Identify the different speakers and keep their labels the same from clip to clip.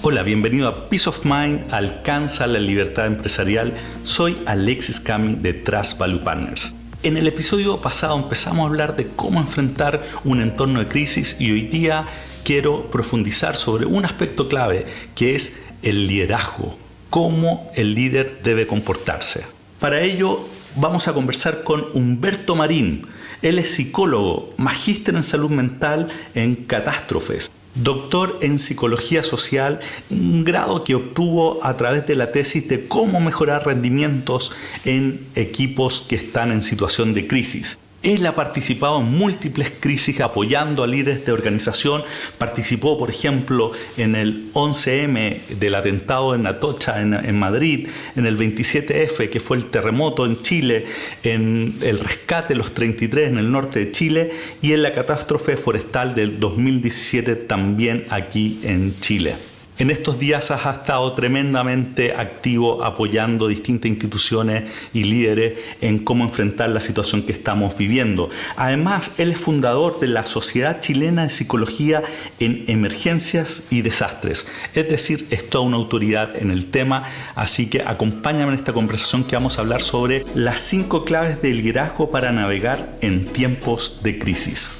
Speaker 1: Hola, bienvenido a Peace of Mind, alcanza la libertad empresarial. Soy Alexis Cami de Trust Value Partners. En el episodio pasado empezamos a hablar de cómo enfrentar un entorno de crisis y hoy día quiero profundizar sobre un aspecto clave que es el liderazgo, cómo el líder debe comportarse. Para ello vamos a conversar con Humberto Marín. Él es psicólogo, magíster en salud mental en catástrofes, doctor en psicología social, un grado que obtuvo a través de la tesis de cómo mejorar rendimientos en equipos que están en situación de crisis. Él ha participado en múltiples crisis apoyando a líderes de organización. Participó, por ejemplo, en el 11M del atentado en Atocha, en Madrid, en el 27F, que fue el terremoto en Chile, en el rescate de los 33 en el norte de Chile y en la catástrofe forestal del 2017 también aquí en Chile. En estos días has estado tremendamente activo apoyando distintas instituciones y líderes en cómo enfrentar la situación que estamos viviendo. Además, él es fundador de la Sociedad Chilena de Psicología en Emergencias y Desastres. Es decir, es toda una autoridad en el tema, así que acompáñame en esta conversación que vamos a hablar sobre las 5 claves del liderazgo para navegar en tiempos de crisis.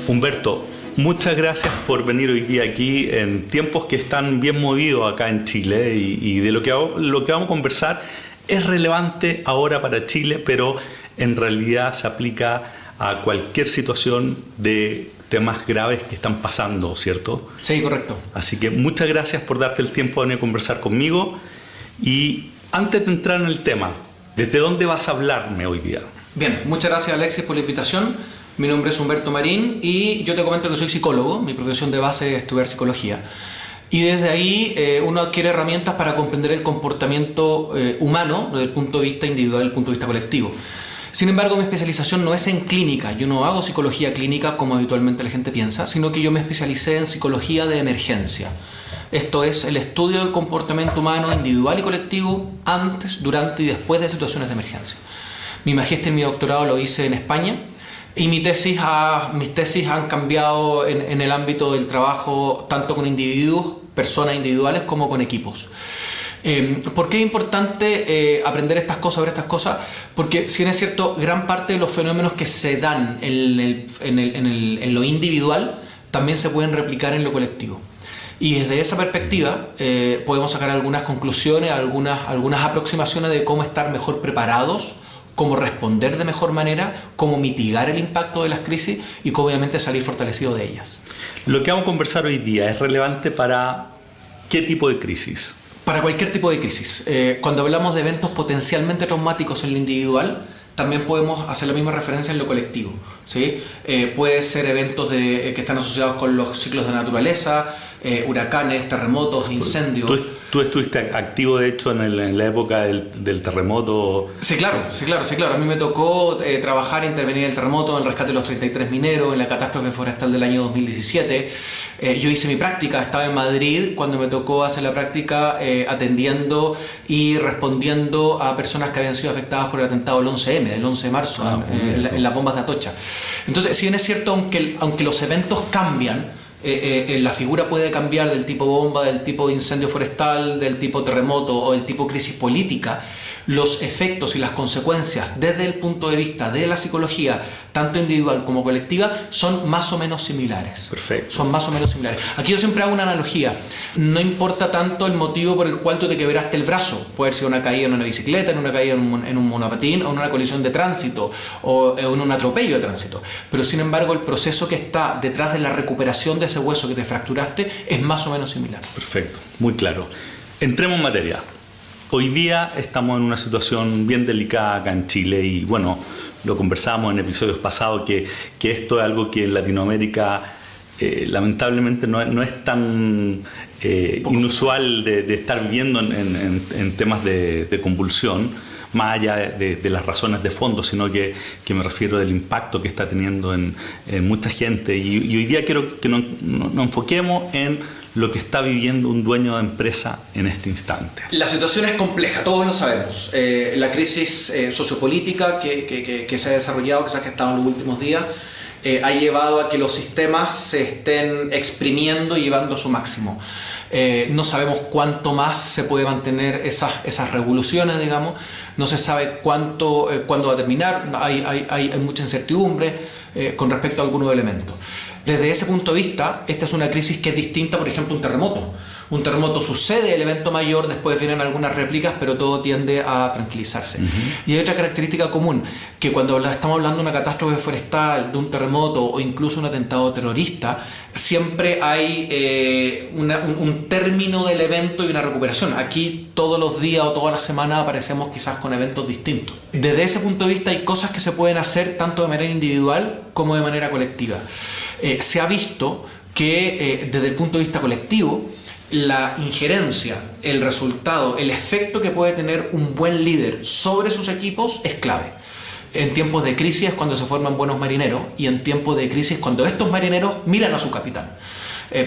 Speaker 1: Humberto, muchas gracias por venir hoy día aquí en tiempos que están bien movidos acá en Chile y de lo que vamos a conversar es relevante ahora para Chile, pero en realidad se aplica a cualquier situación de temas graves que están pasando, ¿cierto?
Speaker 2: Sí, correcto.
Speaker 1: Así que muchas gracias por darte el tiempo de venir a conversar conmigo y antes de entrar en el tema, ¿desde dónde vas a hablarme hoy día?
Speaker 2: Bien, muchas gracias Alexis por la invitación. Mi nombre es Humberto Marín y yo te comento que soy psicólogo, mi profesión de base es estudiar psicología. Y desde ahí uno adquiere herramientas para comprender el comportamiento humano desde el punto de vista individual y el punto de vista colectivo. Sin embargo, mi especialización no es en clínica, yo no hago psicología clínica como habitualmente la gente piensa, sino que yo me especialicé en psicología de emergencia. Esto es el estudio del comportamiento humano individual y colectivo antes, durante y después de situaciones de emergencia. Mi magíster y mi doctorado lo hice en España. Y mis tesis han cambiado en el ámbito del trabajo tanto con individuos, personas individuales, como con equipos. ¿Por qué es importante aprender estas cosas, ver estas cosas? Porque si bien es cierto, gran parte de los fenómenos que se dan en lo individual también se pueden replicar en lo colectivo. Y desde esa perspectiva podemos sacar algunas conclusiones, algunas aproximaciones de cómo estar mejor preparados, cómo responder de mejor manera, cómo mitigar el impacto de las crisis y cómo obviamente salir fortalecido de ellas.
Speaker 1: Lo que vamos a conversar hoy día es relevante para ¿qué tipo de crisis?
Speaker 2: Para cualquier tipo de crisis. Cuando hablamos de eventos potencialmente traumáticos en lo individual, también podemos hacer la misma referencia en lo colectivo, ¿sí? Puede ser eventos que están asociados con los ciclos de naturaleza, huracanes, terremotos, incendios.
Speaker 1: ¿Tú estuviste activo, de hecho, en la época del terremoto?
Speaker 2: Sí, claro. A mí me tocó trabajar e intervenir en el terremoto, en el rescate de los 33 mineros, en la catástrofe forestal del año 2017. Yo hice mi práctica, estaba en Madrid cuando me tocó hacer la práctica atendiendo y respondiendo a personas que habían sido afectadas por el atentado del 11M, del 11 de marzo, en las bombas de Atocha. Entonces, si bien es cierto, aunque los eventos cambian, la figura puede cambiar del tipo bomba, del tipo incendio forestal, del tipo terremoto o del tipo crisis política. Los efectos y las consecuencias desde el punto de vista de la psicología, tanto individual como colectiva, son más o menos similares.
Speaker 1: Perfecto.
Speaker 2: Son más o menos similares. Aquí yo siempre hago una analogía. No importa tanto el motivo por el cual tú te quebraste el brazo. Puede ser una caída en una bicicleta, en una caída en un monopatín, o en una colisión de tránsito, o en un atropello de tránsito. Pero sin embargo, el proceso que está detrás de la recuperación de ese hueso que te fracturaste es más o menos similar.
Speaker 1: Perfecto, muy claro. Entremos en materia. Hoy día estamos en una situación bien delicada acá en Chile y bueno, lo conversábamos en episodios pasados que esto es algo que en Latinoamérica lamentablemente no es tan inusual de estar viviendo en temas de convulsión, más allá de las razones de fondo, sino que me refiero del impacto que está teniendo en mucha gente. Y hoy día quiero que nos enfoquemos en lo que está viviendo un dueño de empresa en este instante.
Speaker 2: La situación es compleja, todos lo sabemos. La crisis sociopolítica que se ha desarrollado, que se ha gestado en los últimos días, ha llevado a que los sistemas se estén exprimiendo y llevando a su máximo. No sabemos cuánto más se puede mantener esas revoluciones, digamos. No se sabe cuándo va a terminar. Hay mucha incertidumbre con respecto a algunos elementos. Desde ese punto de vista, esta es una crisis que es distinta, por ejemplo, a un terremoto. Un terremoto sucede, el evento mayor, después vienen algunas réplicas, pero todo tiende a tranquilizarse. Y hay otra característica común, que cuando estamos hablando de una catástrofe forestal, de un terremoto o incluso un atentado terrorista, siempre hay un término del evento y una recuperación. Aquí todos los días o todas las semanas aparecemos quizás con eventos distintos. Desde ese punto de vista hay cosas que se pueden hacer tanto de manera individual como de manera colectiva. Se ha visto que desde el punto de vista colectivo, la injerencia, el resultado, el efecto que puede tener un buen líder sobre sus equipos es clave. En tiempos de crisis es cuando se forman buenos marineros, y en tiempos de crisis cuando estos marineros miran a su capitán.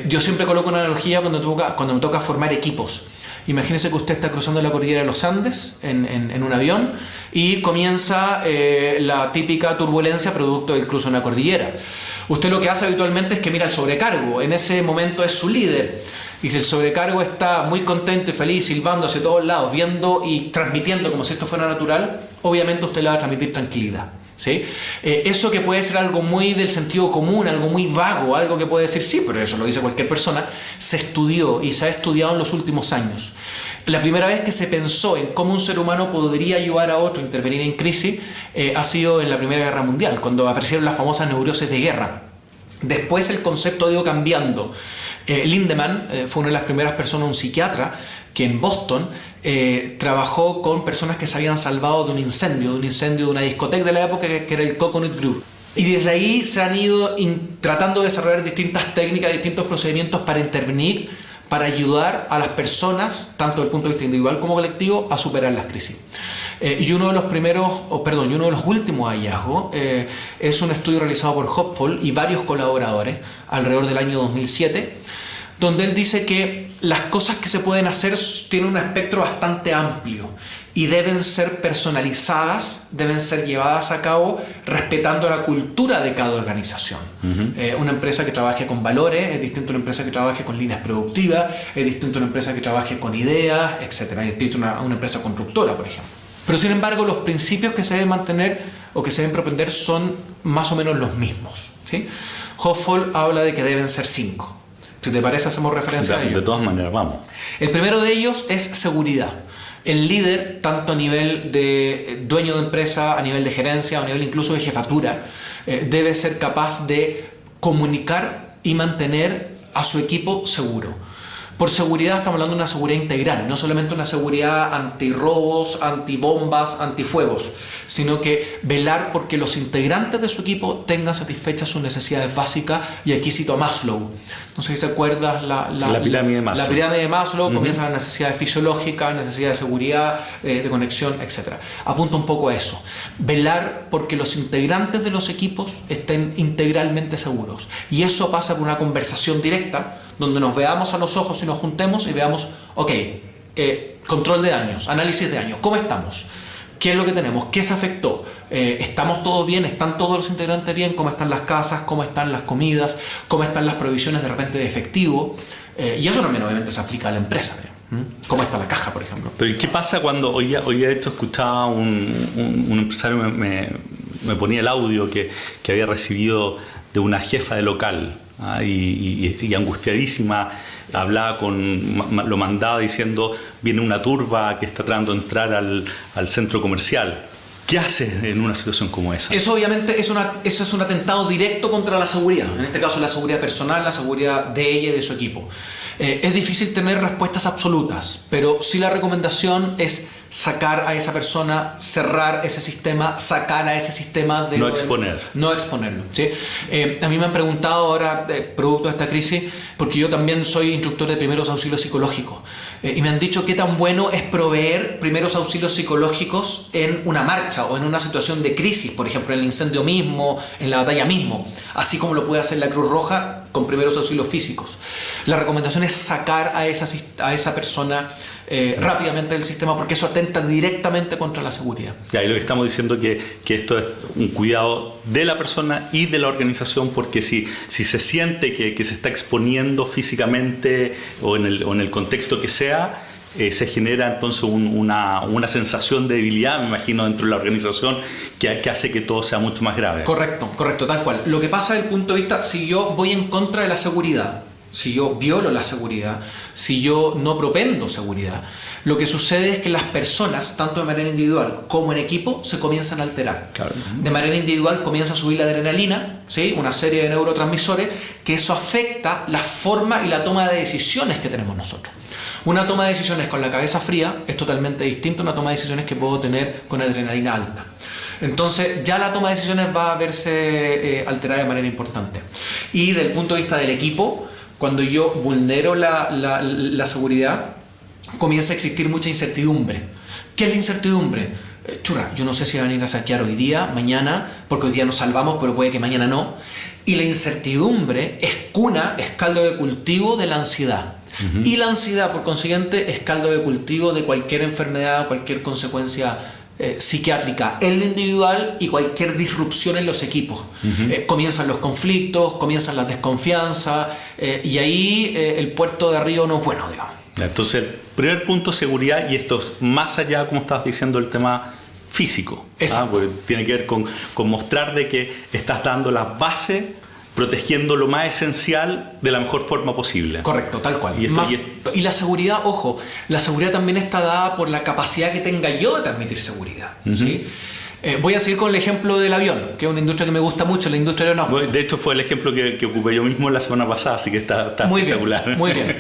Speaker 2: Yo siempre coloco una analogía cuando me toca formar equipos. Imagínese que usted está cruzando la cordillera de los Andes en un avión y comienza la típica turbulencia producto del cruce de una cordillera. Usted lo que hace habitualmente es que mira al sobrecargo. En ese momento es su líder. Y si el sobrecargo está muy contento y feliz, silbando hacia todos lados, viendo y transmitiendo como si esto fuera natural, obviamente usted le va a transmitir tranquilidad. ¿Sí? Eso que puede ser algo muy del sentido común, algo muy vago, algo que puede decir sí, pero eso lo dice cualquier persona, se estudió y se ha estudiado en los últimos años. La primera vez que se pensó en cómo un ser humano podría ayudar a otro a intervenir en crisis ha sido en la Primera Guerra Mundial, cuando aparecieron las famosas neurosis de guerra. Después el concepto ha ido cambiando. Lindemann fue una de las primeras personas, un psiquiatra, que en Boston trabajó con personas que se habían salvado de un incendio de una discoteca de la época que era el Coconut Grove. Y desde ahí se han ido tratando de desarrollar distintas técnicas, distintos procedimientos para intervenir, para ayudar a las personas, tanto desde el punto de vista individual como colectivo, a superar las crisis. Y uno de los últimos hallazgos es un estudio realizado por Hopful y varios colaboradores alrededor del año 2007, donde él dice que las cosas que se pueden hacer tienen un espectro bastante amplio y deben ser personalizadas, deben ser llevadas a cabo respetando la cultura de cada organización. Una empresa que trabaje con valores es distinto a una empresa que trabaje con líneas productivas, es distinto a una empresa que trabaje con ideas, etc. Es distinto a una empresa constructora, por ejemplo. Pero sin embargo, los principios que se deben mantener o que se deben propender son más o menos los mismos, ¿sí? Hopful habla de que deben ser 5. Si te parece, hacemos referencia a ello.
Speaker 1: De todas maneras, vamos.
Speaker 2: El primero de ellos es seguridad. El líder, tanto a nivel de dueño de empresa, a nivel de gerencia, a nivel incluso de jefatura, debe ser capaz de comunicar y mantener a su equipo seguro. Por seguridad estamos hablando de una seguridad integral, no solamente una seguridad antirrobos, antibombas, antifuegos, sino que velar porque los integrantes de su equipo tengan satisfechas sus necesidades básicas, y aquí cito a Maslow. No sé si se acuerdas la
Speaker 1: pirámide de Maslow.
Speaker 2: La pirámide de Maslow comienza con las necesidades fisiológicas, necesidades de seguridad, de conexión, etc. Apunta un poco a eso. Velar porque los integrantes de los equipos estén integralmente seguros. Y eso pasa por una conversación directa, donde nos veamos a los ojos y nos juntemos y veamos, control de daños, análisis de daños, ¿cómo estamos? ¿Qué es lo que tenemos? ¿Qué se afectó? ¿Estamos todos bien? ¿Están todos los integrantes bien? ¿Cómo están las casas? ¿Cómo están las comidas? ¿Cómo están las provisiones de repente de efectivo? Y eso también obviamente se aplica a la empresa. ¿Cómo está la caja, por ejemplo?
Speaker 1: Pero ¿qué pasa cuando hoy de hecho escuchaba un empresario me ponía el audio que había recibido de una jefa de local? Y angustiadísima hablaba lo mandaba diciendo: viene una turba que está tratando de entrar al centro comercial. ¿Qué haces en una situación como esa?
Speaker 2: Eso obviamente eso es un atentado directo contra la seguridad, en este caso la seguridad personal, la seguridad de ella y de su equipo. Es difícil tener respuestas absolutas, pero sí la recomendación es sacar a esa persona, cerrar ese sistema, sacar a ese sistema de...
Speaker 1: No exponerlo,
Speaker 2: ¿sí? A mí me han preguntado ahora, producto de esta crisis, porque yo también soy instructor de primeros auxilios psicológicos, y me han dicho qué tan bueno es proveer primeros auxilios psicológicos en una marcha o en una situación de crisis, por ejemplo, en el incendio mismo, en la batalla mismo, así como lo puede hacer la Cruz Roja con primeros auxilios físicos. La recomendación es sacar a esa persona rápidamente del sistema, porque eso atenta directamente contra la seguridad.
Speaker 1: Y ahí lo que estamos diciendo es que esto es un cuidado de la persona y de la organización, porque si se siente que se está exponiendo físicamente o en el contexto que sea, se genera entonces una sensación de debilidad, me imagino, dentro de la organización que hace que todo sea mucho más grave.
Speaker 2: Correcto, tal cual. Lo que pasa desde el punto de vista, si yo voy en contra de la seguridad, si yo violo la seguridad, si yo no propendo seguridad, lo que sucede es que las personas, tanto de manera individual como en equipo, se comienzan a alterar.
Speaker 1: Claro.
Speaker 2: De manera individual comienza a subir la adrenalina, ¿sí? Una serie de neurotransmisores, que eso afecta la forma y la toma de decisiones que tenemos nosotros. Una toma de decisiones con la cabeza fría es totalmente distinta a una toma de decisiones que puedo tener con adrenalina alta. Entonces ya la toma de decisiones va a verse alterada de manera importante. Y desde el punto de vista del equipo, cuando yo vulnero la seguridad, comienza a existir mucha incertidumbre. ¿Qué es la incertidumbre? Churra, yo no sé si van a ir a saquear hoy día, mañana, porque hoy día nos salvamos, pero puede que mañana no. Y la incertidumbre es caldo de cultivo de la ansiedad. Uh-huh. Y la ansiedad, por consiguiente, es caldo de cultivo de cualquier enfermedad, cualquier consecuencia psiquiátrica en lo individual y cualquier disrupción en los equipos. Uh-huh. Comienzan los conflictos, comienzan las desconfianzas, y ahí el puerto de arriba no es bueno, digamos.
Speaker 1: Entonces, el primer punto, seguridad, y esto es más allá, como estabas diciendo, el tema físico. Porque tiene que ver con mostrar de que estás dando las bases, protegiendo lo más esencial de la mejor forma posible.
Speaker 2: Correcto, tal cual. Y la seguridad, ojo, la seguridad también está dada por la capacidad que tenga yo de transmitir seguridad. Uh-huh. ¿Sí? Voy a seguir con el ejemplo del avión, que es una industria que me gusta mucho, la industria aeronáutica.
Speaker 1: De hecho, fue el ejemplo que ocupé yo mismo la semana pasada, así que está muy espectacular.
Speaker 2: Bien, muy bien.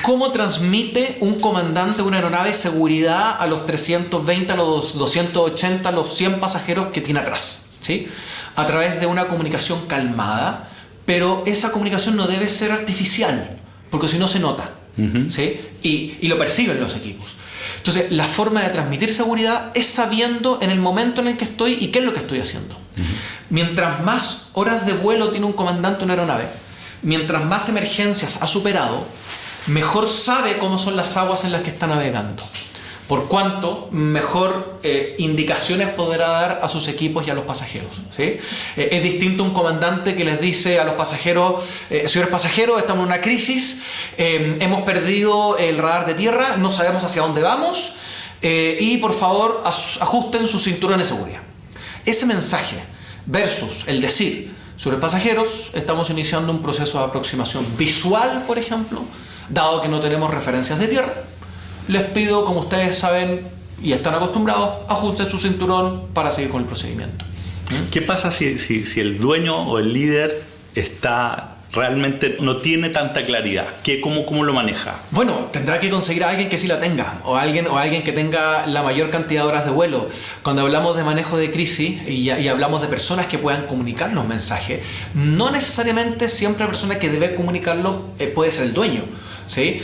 Speaker 2: ¿Cómo transmite un comandante de una aeronave seguridad a los 320, a los 280, a los 100 pasajeros que tiene atrás? ¿Sí? A través de una comunicación calmada, pero esa comunicación no debe ser artificial, porque si no se nota. Uh-huh. ¿Sí? Y lo perciben los equipos. Entonces, la forma de transmitir seguridad es sabiendo en el momento en el que estoy y qué es lo que estoy haciendo. Uh-huh. Mientras más horas de vuelo tiene un comandante de una aeronave, mientras más emergencias ha superado, mejor sabe cómo son las aguas en las que está navegando. Por cuanto mejor indicaciones podrá dar a sus equipos y a los pasajeros. ¿Sí? Es distinto un comandante que les dice a los pasajeros, señores pasajeros, estamos en una crisis, hemos perdido el radar de tierra, no sabemos hacia dónde vamos, y por favor ajusten sus cinturones de seguridad. Ese mensaje versus el decir, señores pasajeros, estamos iniciando un proceso de aproximación visual, por ejemplo, dado que no tenemos referencias de tierra. Les pido, como ustedes saben y están acostumbrados, ajusten su cinturón para seguir con el procedimiento.
Speaker 1: ¿Qué pasa si el dueño o el líder realmente no tiene tanta claridad? ¿Cómo lo maneja?
Speaker 2: Bueno, tendrá que conseguir a alguien que sí la tenga, o alguien que tenga la mayor cantidad de horas de vuelo. Cuando hablamos de manejo de crisis y hablamos de personas que puedan comunicar los mensajes, no necesariamente siempre la persona que debe comunicarlo puede ser el dueño, ¿sí?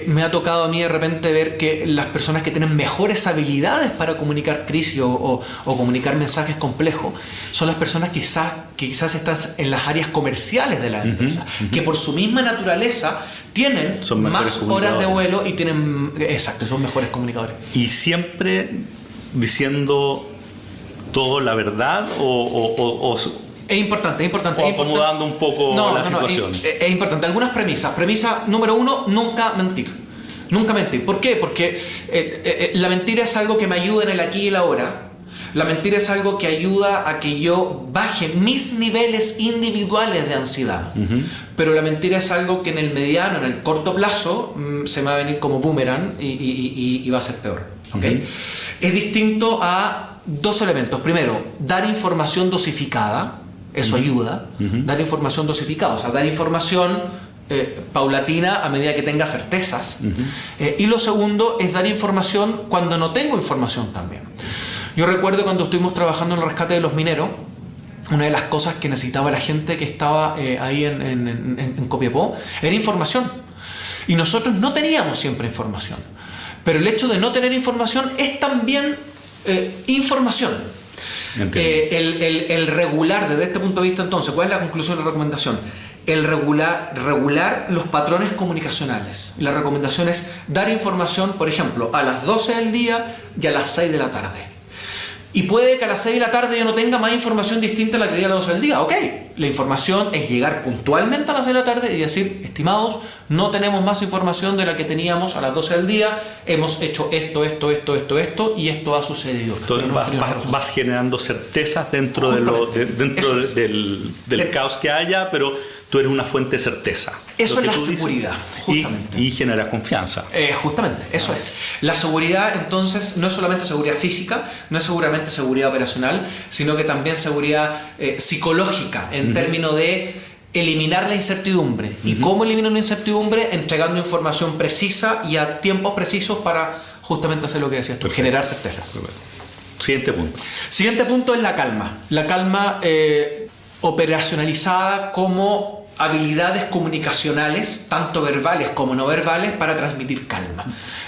Speaker 2: Me ha tocado a mí de repente ver que las personas que tienen mejores habilidades para comunicar crisis o comunicar mensajes complejos son las personas que quizás están en las áreas comerciales de la empresa, uh-huh. que por su misma naturaleza tienen más horas de vuelo y son mejores comunicadores.
Speaker 1: ¿Y siempre diciendo todo la verdad o
Speaker 2: Es importante.
Speaker 1: O acomodando un poco la situación?
Speaker 2: Es importante. Algunas premisas. Premisa número 1, nunca mentir. Nunca mentir. ¿Por qué? Porque la mentira es algo que me ayuda en el aquí y el ahora. La mentira es algo que ayuda a que yo baje mis niveles individuales de ansiedad. Uh-huh. Pero la mentira es algo que en el mediano, en el corto plazo, se me va a venir como boomerang y va a ser peor. ¿Okay? Uh-huh. Es distinto a dos elementos. Primero, dar información dosificada. Eso ayuda, uh-huh. Dar información dosificada, o sea, dar información paulatina a medida que tenga certezas. Uh-huh. Y lo segundo es dar información cuando no tengo información también. Yo recuerdo cuando estuvimos trabajando en el rescate de los mineros, una de las cosas que necesitaba la gente que estaba ahí en Copiapó era información. Y nosotros no teníamos siempre información. Pero el hecho de no tener información es también información. El regular desde este punto de vista, entonces, ¿cuál es la conclusión de la recomendación? el regular los patrones comunicacionales. La recomendación es dar información, por ejemplo, a las 12 del día y a las 6 de la tarde. Y puede que a las 6 de la tarde yo no tenga más información distinta a la que di a las 12 del día. Ok, la información es llegar puntualmente a las 6 de la tarde y decir, estimados, no tenemos más información de la que teníamos a las 12 del día, hemos hecho esto y esto ha sucedido.
Speaker 1: Entonces vas generando certezas dentro del caos que haya, pero tú eres una fuente de certeza.
Speaker 2: Eso es la seguridad,
Speaker 1: justamente. Y genera confianza.
Speaker 2: Justamente, eso es. La seguridad, entonces, no es solamente seguridad física, no es seguramente seguridad operacional, sino que también seguridad psicológica, en términos de eliminar la incertidumbre. ¿Y cómo elimino la incertidumbre? Entregando información precisa y a tiempos precisos para justamente hacer lo que decías tú, generar certezas.
Speaker 1: Siguiente punto.
Speaker 2: Siguiente punto es la calma. La calma operacionalizada como habilidades comunicacionales, tanto verbales como no verbales, para transmitir calma.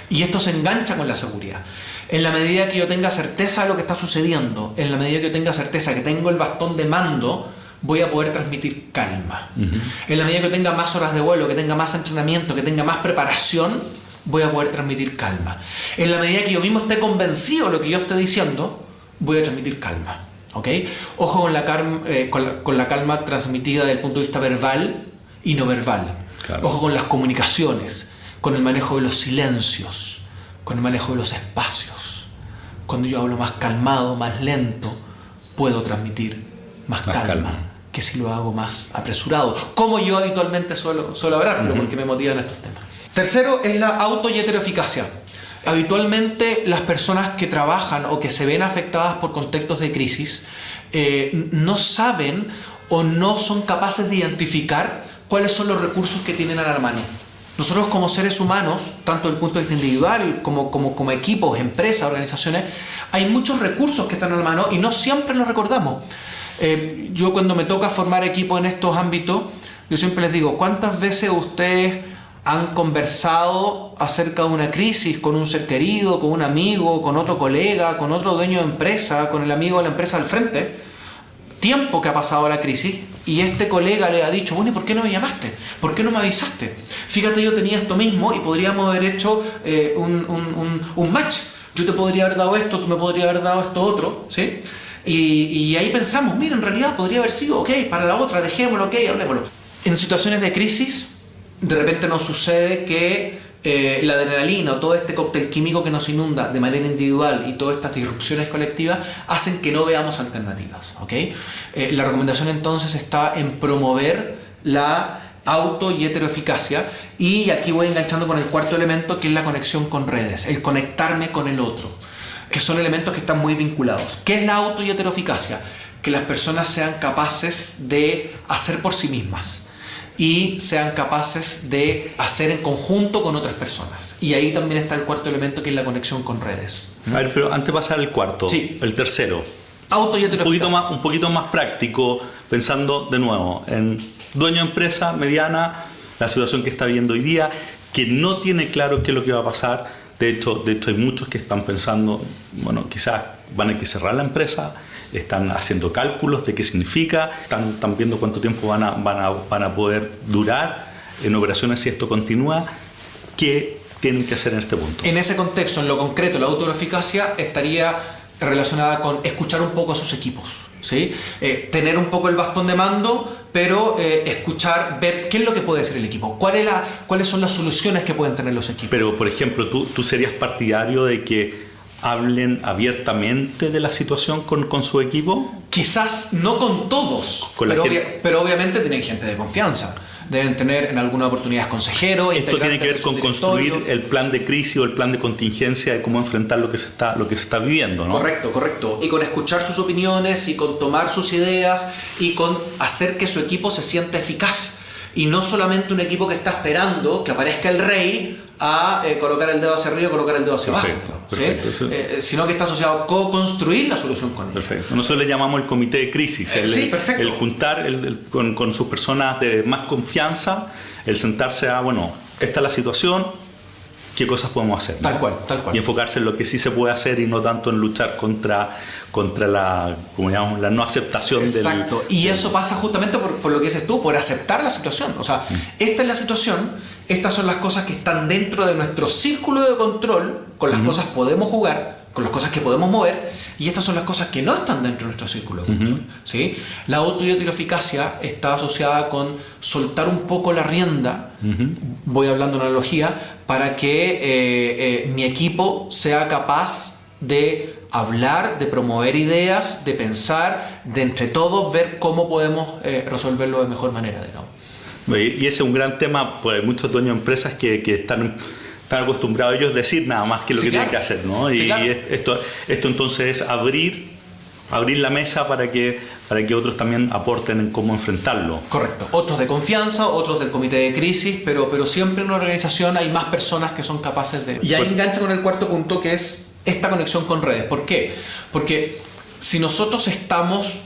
Speaker 2: Y esto se engancha con la seguridad. En la medida que yo tenga certeza de lo que está sucediendo, en la medida que yo tenga certeza que tengo el bastón de mando, voy a poder transmitir calma. En la medida que yo tenga más horas de vuelo, que tenga más entrenamiento, que tenga más preparación, voy a poder transmitir calma. En la medida que yo mismo esté convencido de lo que yo esté diciendo, voy a transmitir calma. ¿Okay? Ojo con la calma transmitida desde el punto de vista verbal y no verbal. Claro. Ojo con las comunicaciones, con el manejo de los silencios, con el manejo de los espacios. Cuando yo hablo más calmado, más lento, puedo transmitir más calma que si lo hago más apresurado, como yo habitualmente suelo hablarlo, porque me motivan estos temas. Tercero es la auto y heteroeficacia. Habitualmente las personas que trabajan o que se ven afectadas por contextos de crisis no saben o no son capaces de identificar cuáles son los recursos que tienen a la mano. Nosotros como seres humanos, tanto desde el punto de vista individual como equipos, empresas, organizaciones, hay muchos recursos que están a la mano y no siempre los recordamos. Yo cuando me toca formar equipos en estos ámbitos, yo siempre les digo, ¿cuántas veces ustedes han conversado acerca de una crisis con un ser querido, con un amigo, con otro colega, con otro dueño de empresa, con el amigo de la empresa al frente? Tiempo que ha pasado la crisis y este colega le ha dicho, bueno, ¿y por qué no me llamaste? ¿Por qué no me avisaste? Fíjate, yo tenía esto mismo y podríamos haber hecho un match. Yo te podría haber dado esto, tú me podrías haber dado esto otro, ¿sí? Y ahí pensamos, mira, en realidad podría haber sido, ok, para la otra, dejémoslo, ok, hablémoslo. En situaciones de crisis, de repente nos sucede que la adrenalina o todo este cóctel químico que nos inunda de manera individual y todas estas disrupciones colectivas hacen que no veamos alternativas, ¿ok? La recomendación entonces está en promover la auto y heteroeficacia, y aquí voy enganchando con el cuarto elemento, que es la conexión con redes, el conectarme con el otro, que son elementos que están muy vinculados. ¿Qué es la auto y heteroeficacia? Que las personas sean capaces de hacer por sí mismas y sean capaces de hacer en conjunto con otras personas. Y ahí también está el cuarto elemento, que es la conexión con redes.
Speaker 1: A ver, pero antes de pasar al cuarto,
Speaker 2: sí.
Speaker 1: El tercero.
Speaker 2: Auto y heteroeficacia.
Speaker 1: Un poquito más práctico, pensando de nuevo en dueño de empresa mediana, la situación que está viviendo hoy día, que no tiene claro qué es lo que va a pasar. De hecho hay muchos que están pensando, bueno, quizás van a que cerrar la empresa, están haciendo cálculos de qué significa, están viendo cuánto tiempo van a poder durar en operaciones si esto continúa. ¿Qué tienen que hacer en este punto?
Speaker 2: En ese contexto, en lo concreto, la autoeficacia estaría relacionada con escuchar un poco a sus equipos, ¿sí? Tener un poco el bastón de mando, pero escuchar, ver qué es lo que puede hacer el equipo, cuáles son las soluciones que pueden tener los equipos.
Speaker 1: Pero, por ejemplo, ¿tú serías partidario de que hablen abiertamente de la situación con su equipo?
Speaker 2: Quizás no con todos, pero obviamente tienen gente de confianza. Deben tener en alguna oportunidad consejeros.
Speaker 1: Esto tiene que ver con construir el plan de crisis o el plan de contingencia de cómo enfrentar lo que se está viviendo, ¿no?
Speaker 2: Correcto. Y con escuchar sus opiniones y con tomar sus ideas y con hacer que su equipo se sienta eficaz. Y no solamente un equipo que está esperando que aparezca el rey a colocar el dedo hacia arriba y colocar el dedo hacia abajo,
Speaker 1: perfecto.
Speaker 2: Sino que está asociado a co-construir la solución con ellos.
Speaker 1: Perfecto. Nosotros le llamamos el comité de crisis, el juntar con sus personas de más confianza, el sentarse a, bueno, esta es la situación, qué cosas podemos hacer, ¿no?
Speaker 2: Tal cual.
Speaker 1: Y enfocarse en lo que sí se puede hacer y no tanto en luchar contra la, como llamamos, la no aceptación.
Speaker 2: Exacto. Y eso pasa justamente por lo que dices tú, por aceptar la situación. O sea, esta es la situación, estas son las cosas que están dentro de nuestro círculo de control, con las cosas podemos jugar, con las cosas que podemos mover, y estas son las cosas que no están dentro de nuestro círculo de control. ¿Sí? La autoridad y la eficacia está asociada con soltar un poco la rienda, voy hablando de analogía, para que mi equipo sea capaz de hablar, de promover ideas, de pensar, de entre todos ver cómo podemos resolverlo de mejor manera, digamos.
Speaker 1: Y ese es un gran tema, pues hay muchos dueños de empresas que están acostumbrados ellos a decir nada más que lo que tienen que hacer, ¿no?
Speaker 2: Sí,
Speaker 1: y
Speaker 2: claro.
Speaker 1: esto entonces es abrir la mesa para que otros también aporten en cómo enfrentarlo.
Speaker 2: Correcto. Otros de confianza, otros del comité de crisis, pero siempre en una organización hay más personas que son capaces de... Y ahí engancha con el cuarto punto, que es esta conexión con redes. ¿Por qué? Porque si nosotros estamos...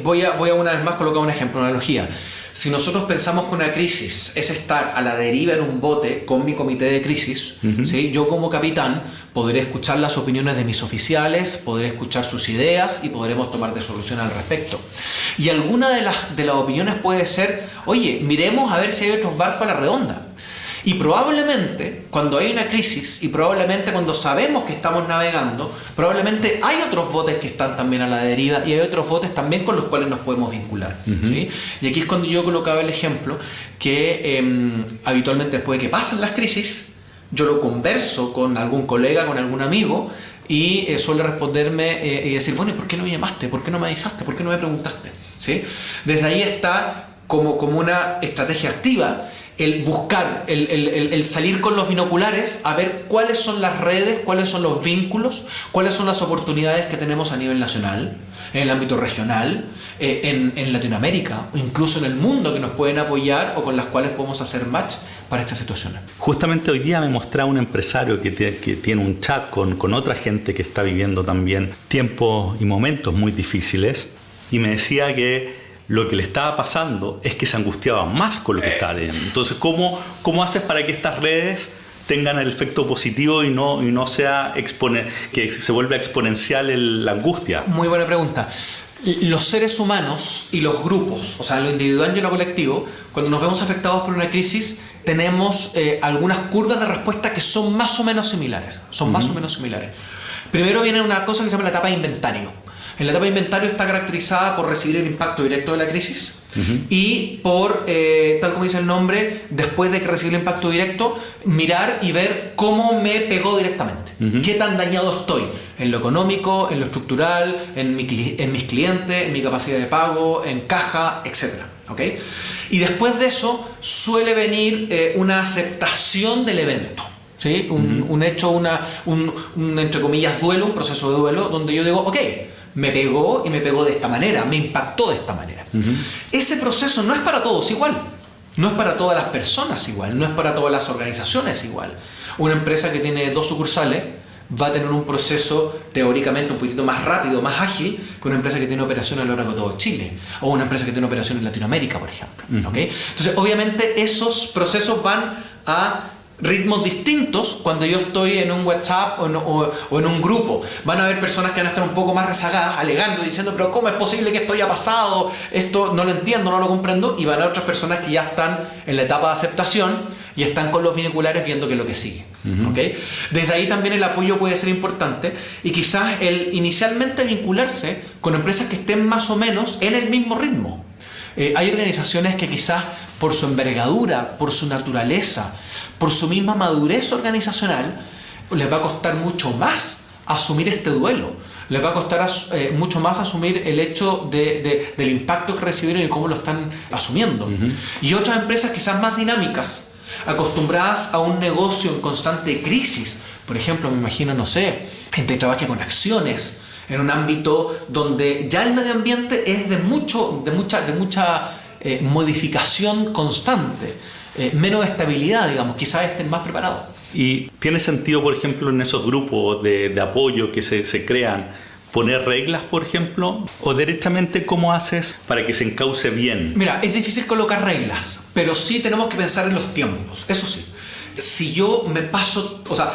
Speaker 2: voy a una vez más colocar un ejemplo, una analogía. Si nosotros pensamos que una crisis es estar a la deriva en un bote con mi comité de crisis, ¿sí? Yo como capitán podré escuchar las opiniones de mis oficiales, podré escuchar sus ideas y podremos tomar resolución al respecto. Y alguna de las opiniones puede ser, oye, miremos a ver si hay otros barcos a la redonda. Y probablemente cuando hay una crisis y probablemente cuando sabemos que estamos navegando, probablemente hay otros botes que están también a la deriva y hay otros botes también con los cuales nos podemos vincular. ¿Sí? Y aquí es cuando yo colocaba el ejemplo que habitualmente después de que pasan las crisis, yo lo converso con algún colega, con algún amigo y suele responderme y decir, bueno, ¿y por qué no me llamaste? ¿Por qué no me avisaste? ¿Por qué no me preguntaste? ¿Sí? Desde ahí está como una estrategia activa el buscar, el salir con los binoculares a ver cuáles son las redes, cuáles son los vínculos, cuáles son las oportunidades que tenemos a nivel nacional, en el ámbito regional, en Latinoamérica, o incluso en el mundo, que nos pueden apoyar o con las cuales podemos hacer match para estas situaciones.
Speaker 1: Justamente hoy día me mostraba un empresario que tiene un chat con otra gente que está viviendo también tiempos y momentos muy difíciles, y me decía que lo que le estaba pasando es que se angustiaba más con lo que estaba leyendo. Entonces, ¿cómo haces para que estas redes tengan el efecto positivo y no sea que se vuelva exponencial la angustia?
Speaker 2: Muy buena pregunta. Los seres humanos y los grupos, o sea, lo individual y lo colectivo, cuando nos vemos afectados por una crisis, tenemos algunas curvas de respuesta que son más o menos similares. Primero viene una cosa que se llama la etapa de inventario. En la etapa de inventario está caracterizada por recibir el impacto directo de la crisis y por, tal como dice el nombre, después de que recibí el impacto directo, mirar y ver cómo me pegó directamente. Qué tan dañado estoy en lo económico, en lo estructural, en mis clientes, en mi capacidad de pago, en caja, etc. ¿Okay? Y después de eso suele venir una aceptación del evento. ¿Sí? Un hecho, un entre comillas duelo, un proceso de duelo, donde yo digo, ok, me pegó y me pegó de esta manera, me impactó de esta manera. Ese proceso no es para todos igual, no es para todas las personas igual, no es para todas las organizaciones igual. Una empresa que tiene 2 sucursales va a tener un proceso teóricamente un poquito más rápido, más ágil que una empresa que tiene operaciones a lo largo de todo Chile o una empresa que tiene operaciones en Latinoamérica, por ejemplo. ¿Okay? Entonces, obviamente, esos procesos van a ritmos distintos cuando yo estoy en un WhatsApp o en un grupo. Van a haber personas que van a estar un poco más rezagadas, alegando, diciendo, pero ¿cómo es posible que esto haya pasado? Esto no lo entiendo, no lo comprendo. Y van a haber otras personas que ya están en la etapa de aceptación y están con los binoculares viendo qué es lo que sigue. ¿Okay? Desde ahí también el apoyo puede ser importante y quizás el inicialmente vincularse con empresas que estén más o menos en el mismo ritmo. Hay organizaciones que quizás por su envergadura, por su naturaleza, por su misma madurez organizacional, les va a costar mucho más asumir este duelo. Les va a costar mucho más asumir el hecho del impacto que recibieron y cómo lo están asumiendo. Y otras empresas quizás más dinámicas, acostumbradas a un negocio en constante crisis. Por ejemplo, me imagino, no sé, gente que trabaja con acciones, en un ámbito donde ya el medio ambiente es de mucha modificación constante, menos estabilidad, digamos, quizás estén más preparados.
Speaker 1: ¿Y tiene sentido, por ejemplo, en esos grupos de apoyo que se crean, poner reglas, por ejemplo? ¿O derechamente cómo haces para que se encauce bien?
Speaker 2: Mira, es difícil colocar reglas, pero sí tenemos que pensar en los tiempos, eso sí. si yo me paso, o sea,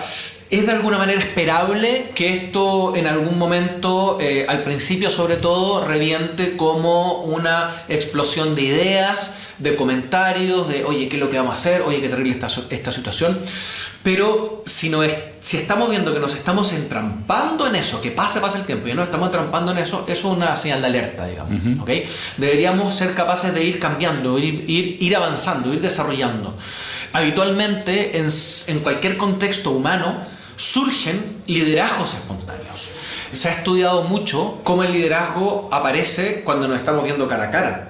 Speaker 2: es de alguna manera esperable que esto en algún momento, al principio sobre todo, reviente como una explosión de ideas, de comentarios, de oye, ¿qué es lo que vamos a hacer? Oye, qué terrible esta situación. Pero si estamos viendo que nos estamos entrampando en eso, que pasa el tiempo y no estamos entrampando en eso, eso es una señal de alerta, digamos. ¿Okay? Deberíamos ser capaces de ir cambiando, ir avanzando, ir desarrollando. Habitualmente, en cualquier contexto humano, surgen liderazgos espontáneos. Se ha estudiado mucho cómo el liderazgo aparece cuando nos estamos viendo cara a cara.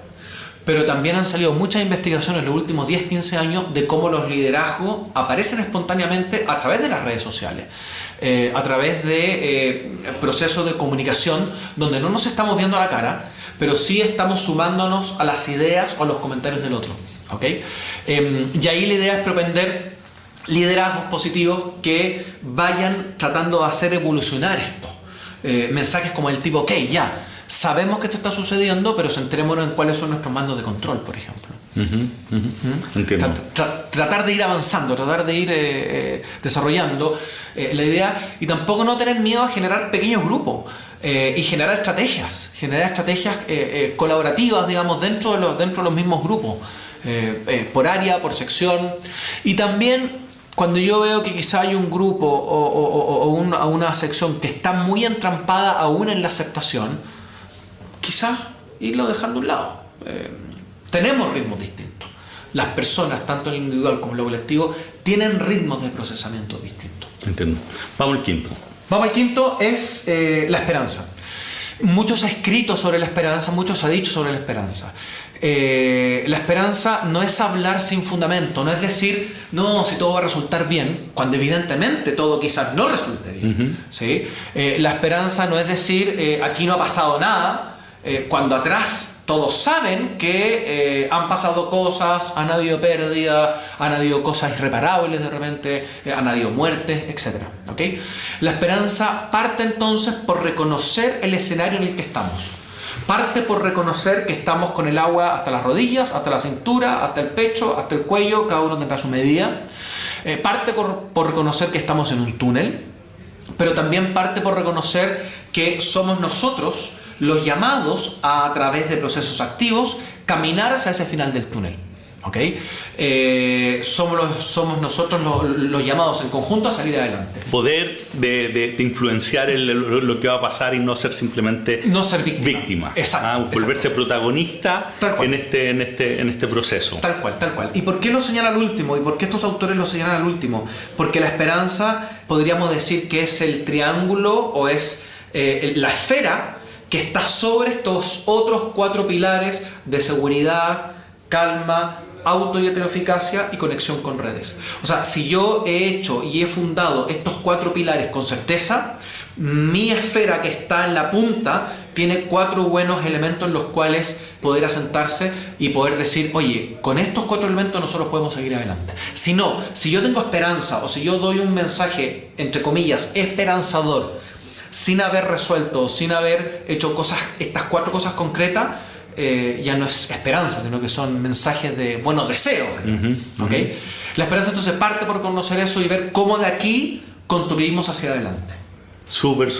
Speaker 2: Pero también han salido muchas investigaciones en los últimos 10-15 años de cómo los liderazgos aparecen espontáneamente a través de las redes sociales, a través de procesos de comunicación donde no nos estamos viendo a la cara, pero sí estamos sumándonos a las ideas o a los comentarios del otro. ¿Okay? Y ahí la idea es propender liderazgos positivos que vayan tratando de hacer evolucionar esto. Mensajes como el tipo, ok, ya, sabemos que esto está sucediendo, pero centrémonos en cuáles son nuestros mandos de control, por ejemplo.
Speaker 1: Entiendo.
Speaker 2: Tratar de ir avanzando, tratar de ir desarrollando la idea y tampoco no tener miedo a generar pequeños grupos y generar estrategias colaborativas, digamos, dentro de los mismos grupos, por área, por sección. Y también cuando yo veo que quizá hay un grupo o una sección que está muy entrampada aún en la aceptación, quizás irlo dejando a un lado. Tenemos ritmos distintos. Las personas, tanto en lo individual como en lo colectivo, tienen ritmos de procesamiento distintos.
Speaker 1: Entiendo. Vamos al quinto.
Speaker 2: Vamos al quinto, es la esperanza. Mucho se ha escrito sobre la esperanza, mucho se ha dicho sobre la esperanza. La esperanza no es hablar sin fundamento, no es decir, no, si todo va a resultar bien, cuando evidentemente todo quizás no resulte bien. ¿Sí? La esperanza no es decir, aquí no ha pasado nada, cuando atrás todos saben que han pasado cosas, han habido pérdidas, han habido cosas irreparables de repente, han habido muertes, etc. ¿Okay? La esperanza parte entonces por reconocer el escenario en el que estamos. Parte por reconocer que estamos con el agua hasta las rodillas, hasta la cintura, hasta el pecho, hasta el cuello, cada uno tendrá su medida. Parte por reconocer que estamos en un túnel, pero también parte por reconocer que somos nosotros los llamados a través de procesos activos, caminar hacia ese final del túnel. ¿Okay? Somos nosotros los llamados en conjunto a salir adelante.
Speaker 1: Poder de influenciar lo que va a pasar y no ser simplemente
Speaker 2: no ser víctima.
Speaker 1: Exacto. Volverse protagonista en este proceso. Tal
Speaker 2: cual. ¿Y por qué lo señala al último? ¿Y por qué estos autores lo señalan al último? Porque la esperanza podríamos decir que es el triángulo o es la esfera que está sobre estos otros 4 pilares de seguridad, calma, auto y heteroeficacia y conexión con redes. O sea, si yo he hecho y he fundado estos 4 pilares con certeza, mi esfera que está en la punta tiene 4 buenos elementos en los cuales poder asentarse y poder decir, oye, con estos 4 elementos nosotros podemos seguir adelante. Si no, si yo tengo esperanza o si yo doy un mensaje, entre comillas, esperanzador, sin haber resuelto, sin haber hecho estas 4 cosas concretas, ya no es esperanza, sino que son mensajes de buenos deseos. ¿Okay? La esperanza entonces parte por conocer eso y ver cómo de aquí construimos hacia adelante.
Speaker 1: Súper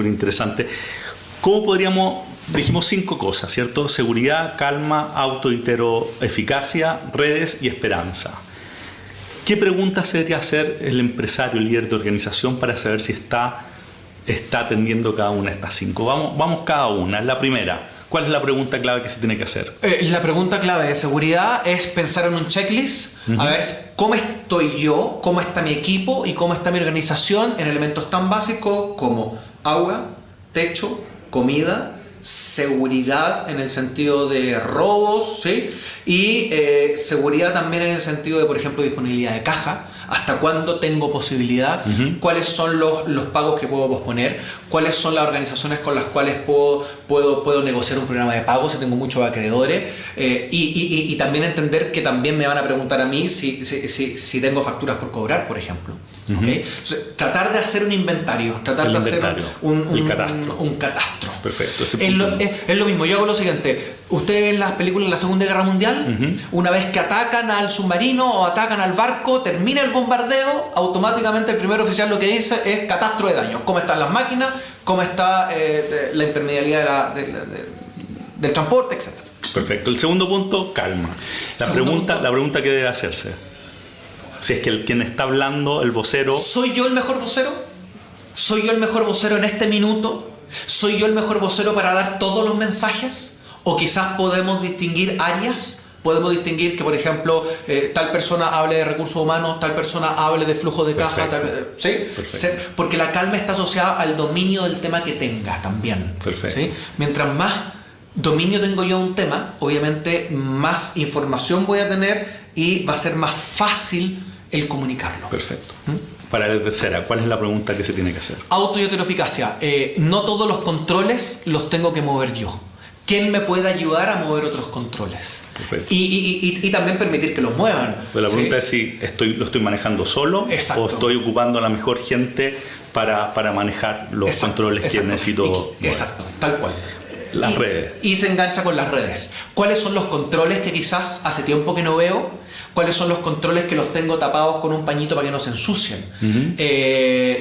Speaker 1: interesante. ¿Cómo podríamos, dijimos 5 cosas, ¿cierto? Seguridad, calma, auto, heteroeficacia, redes y esperanza. ¿Qué preguntas se debería hacer el empresario, el líder de organización para saber si está atendiendo cada una de estas 5? Vamos cada una. La primera, ¿cuál es la pregunta clave que se tiene que hacer?
Speaker 2: La pregunta clave de seguridad es pensar en un checklist, a ver cómo estoy yo, cómo está mi equipo y cómo está mi organización en elementos tan básicos como agua, techo, comida, seguridad en el sentido de robos, ¿sí? Y seguridad también en el sentido de, por ejemplo, disponibilidad de caja, hasta cuándo tengo posibilidad, cuáles son los pagos que puedo posponer, cuáles son las organizaciones con las cuales puedo negociar un programa de pago si tengo muchos acreedores, y también entender que también me van a preguntar a mí si tengo facturas por cobrar, por ejemplo. ¿Okay? Entonces, tratar de hacer un inventario, tratar de hacer un catastro.
Speaker 1: Perfecto.
Speaker 2: Es lo mismo, yo hago lo siguiente. Ustedes en las películas de la Segunda Guerra Mundial, una vez que atacan al submarino o atacan al barco, termina el bombardeo, automáticamente el primer oficial lo que dice es catástrofe de daños. ¿Cómo están las máquinas? ¿Cómo está la intermedialidad del transporte? Etcétera.
Speaker 1: Perfecto. El segundo punto, calma. La pregunta que debe hacerse. Si es que quien está hablando, el vocero...
Speaker 2: ¿Soy yo el mejor vocero? ¿Soy yo el mejor vocero en este minuto? ¿Soy yo el mejor vocero para dar todos los mensajes? ¿O quizás podemos distinguir áreas? Podemos distinguir que, por ejemplo, tal persona hable de recursos humanos, tal persona hable de flujo de caja, ¿sí? Porque la calma está asociada al dominio del tema que tenga también. ¿Sí? Mientras más dominio tengo yo de un tema, obviamente más información voy a tener y va a ser más fácil el comunicarlo.
Speaker 1: Perfecto. Para la tercera, ¿cuál es la pregunta que se tiene que hacer?
Speaker 2: Auto y heteroeficacia. No todos los controles los tengo que mover yo. ¿Quién me puede ayudar a mover otros controles? Y también permitir que los muevan.
Speaker 1: Pero la pregunta es si lo estoy manejando solo.
Speaker 2: Exacto.
Speaker 1: O estoy ocupando a la mejor gente para manejar los controles que necesito.
Speaker 2: Exacto, tal cual.
Speaker 1: Las redes.
Speaker 2: Y se engancha con las redes. ¿Cuáles son los controles que quizás hace tiempo que no veo? ¿Cuáles son los controles que los tengo tapados con un pañito para que no se ensucien?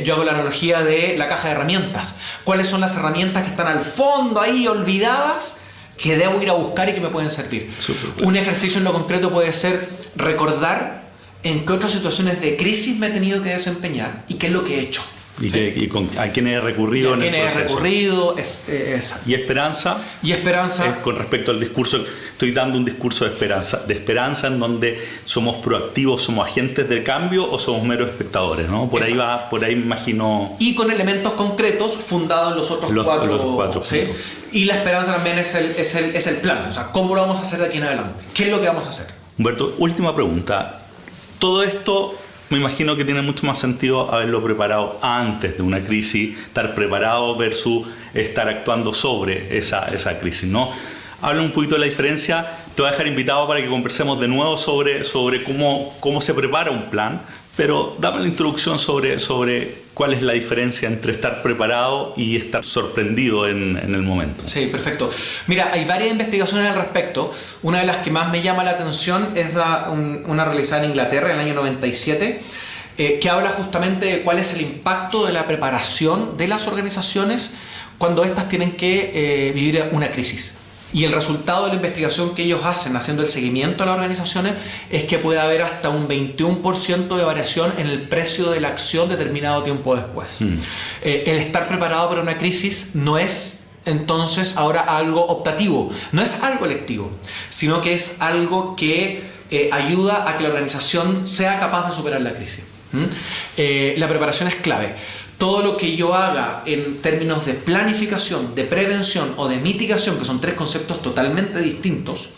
Speaker 2: Yo hago la analogía de la caja de herramientas. ¿Cuáles son las herramientas que están al fondo ahí olvidadas que debo ir a buscar y que me pueden servir? Un ejercicio en lo concreto puede ser recordar en qué otras situaciones de crisis me he tenido que desempeñar y qué es lo que he hecho.
Speaker 1: ¿A quién he recurrido en el proceso? Y esperanza. Con respecto al discurso, estoy dando un discurso de esperanza en donde somos proactivos, somos agentes del cambio o somos meros espectadores, ¿no? Por ahí me imagino.
Speaker 2: Y con elementos concretos fundados en los otros cuatro. ¿Sí? Y la esperanza también es el plan, o sea, ¿cómo lo vamos a hacer de aquí en adelante? ¿Qué es lo que vamos a hacer?
Speaker 1: Humberto, última pregunta. Todo esto me imagino que tiene mucho más sentido haberlo preparado antes de una crisis, estar preparado versus estar actuando sobre esa crisis, ¿no? Habla un poquito de la diferencia. Te voy a dejar invitado para que conversemos de nuevo sobre cómo se prepara un plan, pero dame la introducción sobre cuál es la diferencia entre estar preparado y estar sorprendido en el momento.
Speaker 2: Sí, perfecto. Mira, hay varias investigaciones al respecto. Una de las que más me llama la atención es una realizada en Inglaterra en el año 97, que habla justamente de cuál es el impacto de la preparación de las organizaciones cuando éstas tienen que vivir una crisis. Y el resultado de la investigación que ellos hacen haciendo el seguimiento a las organizaciones es que puede haber hasta un 21% de variación en el precio de la acción determinado tiempo después. El estar preparado para una crisis no es entonces ahora algo optativo, no es algo electivo, sino que es algo que ayuda a que la organización sea capaz de superar la crisis. La preparación es clave. Todo lo que yo haga en términos de planificación, de prevención o de mitigación, que son tres conceptos totalmente distintos,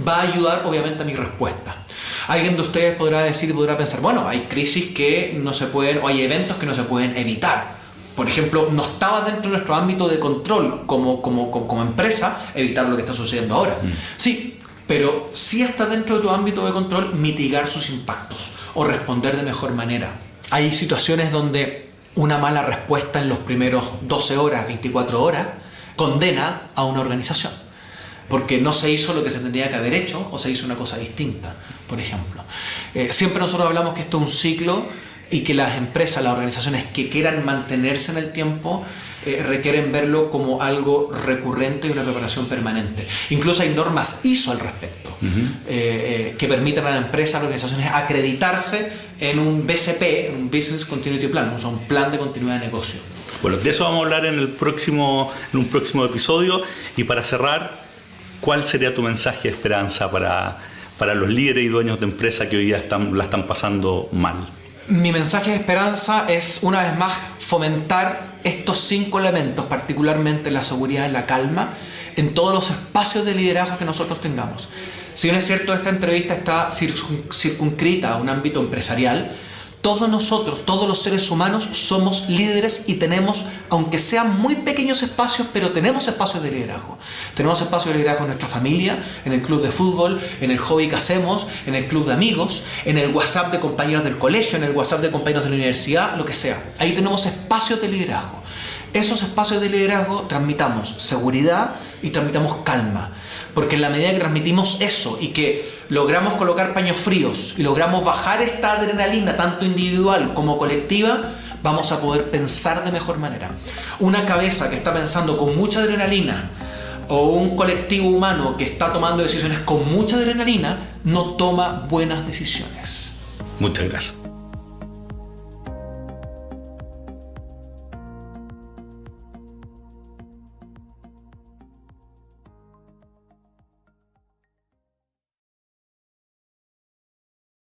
Speaker 2: va a ayudar obviamente a mi respuesta. Alguien de ustedes podrá pensar, bueno, hay crisis que no se pueden, o hay eventos que no se pueden evitar. Por ejemplo, no estaba dentro de nuestro ámbito de control como empresa evitar lo que está sucediendo ahora. Sí, pero sí está dentro de tu ámbito de control mitigar sus impactos o responder de mejor manera. Hay situaciones donde una mala respuesta en los primeros 12 horas, 24 horas, condena a una organización. Porque no se hizo lo que se tendría que haber hecho o se hizo una cosa distinta, por ejemplo. Siempre nosotros hablamos que esto es un ciclo y que las empresas, las organizaciones que quieran mantenerse en el tiempo requieren verlo como algo recurrente y una preparación permanente. Incluso hay normas ISO al respecto que permiten a la empresa, a las organizaciones acreditarse en un BCP, en un Business Continuity Plan, o sea, un plan de continuidad de negocio.
Speaker 1: Bueno, de eso vamos a hablar en un próximo episodio. Y para cerrar, ¿cuál sería tu mensaje de esperanza para los líderes y dueños de empresas que hoy día la están pasando mal?
Speaker 2: Mi mensaje de esperanza es, una vez más, fomentar estos 5 elementos, particularmente la seguridad y la calma, en todos los espacios de liderazgo que nosotros tengamos. Si bien es cierto, esta entrevista está circunscrita a un ámbito empresarial, todos nosotros, todos los seres humanos somos líderes y tenemos, aunque sean muy pequeños espacios, pero tenemos espacios de liderazgo. Tenemos espacios de liderazgo en nuestra familia, en el club de fútbol, en el hobby que hacemos, en el club de amigos, en el WhatsApp de compañeros del colegio, en el WhatsApp de compañeros de la universidad, lo que sea. Ahí tenemos espacios de liderazgo. esos espacios de liderazgo transmitamos seguridad y transmitamos calma. Porque en la medida que transmitimos eso y que logramos colocar paños fríos y logramos bajar esta adrenalina, tanto individual como colectiva, vamos a poder pensar de mejor manera. Una cabeza que está pensando con mucha adrenalina o un colectivo humano que está tomando decisiones con mucha adrenalina no toma buenas decisiones.
Speaker 1: Muchas gracias.